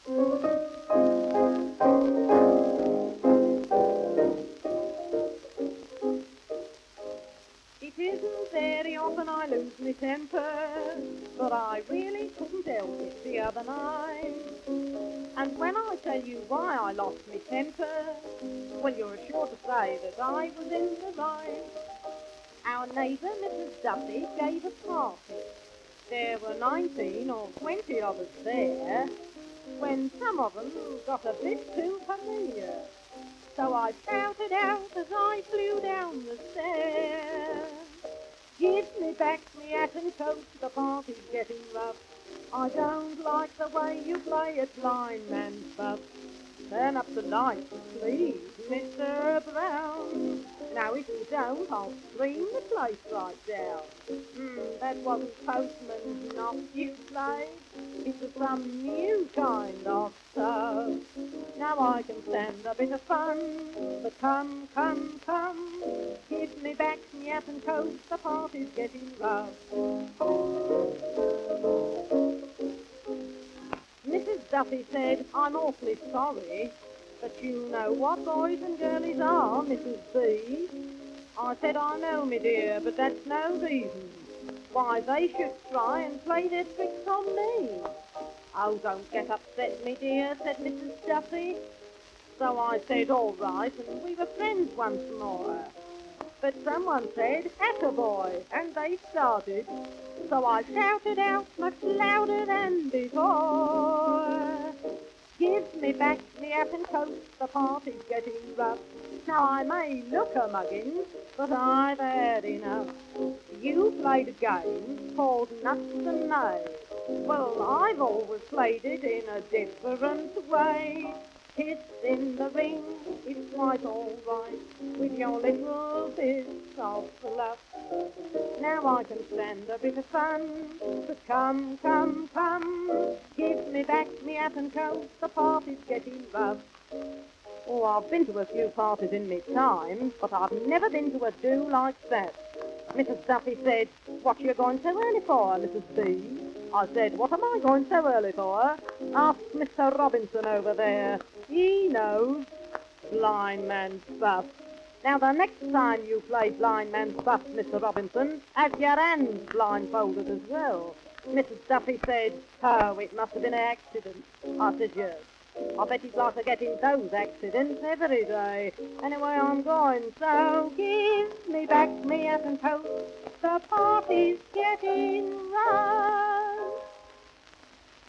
It isn't very often I lose my temper, but I really couldn't help it the other night. And when I tell you why I lost my temper, well, you're sure to say that I was in the right. Our neighbour, Mrs. Duffy, gave a party. There were 19 or 20 of us there, when some of them got a bit too familiar. So I shouted out as I flew down the stairs, "Give me back me hat and coat, the party's getting rough. I don't like the way you play at blind man's buff. Turn up the lights, please, Mr. Brown. Now if you don't, I'll scream the place right down." That wasn't postman's knock you played. It was some new kind of stuff. Now I can stand a bit of fun, but come, come, come, give me back me hat and coat, the party's getting rough. Mrs. Duffy said, "I'm awfully sorry, but you know what boys and girlies are, Mrs. B." I said, "I know, me dear, but that's no reason why they should try and play their tricks on me." "Oh, don't get upset, me dear," said Mrs. Duffy. So I said, "All right," and we were friends once more. But someone said, "Attaboy," and they started. So I shouted out much louder than before, "Give me back me hat and coat, the party's getting rough. Now I may look a muggin, but I've had enough. You played a game called Nuts and May. Well, I've always played it in a different way. Kiss in the ring, it's quite all right, with your little bit of fluff. Now I can stand a bit of fun, but come, come, come, give me back me hat and coat, the party's getting rough." Oh, I've been to a few parties in me time, but I've never been to a do like that. Mrs. Duffy said, "What you going so early for, Mrs. B?" I said, "What am I going so early for? Ask Mr. Robinson over there. He knows. Blind man's buff. Now, the next time you play blind man's buff, Mr. Robinson, have your hands blindfolded as well." Mrs. Duffy said, "Oh, it must have been an accident." I said, "Yes. I bet he'd like to get in those accidents every day. Anyway, I'm going, so give me back me hat and coat. The party's getting rough."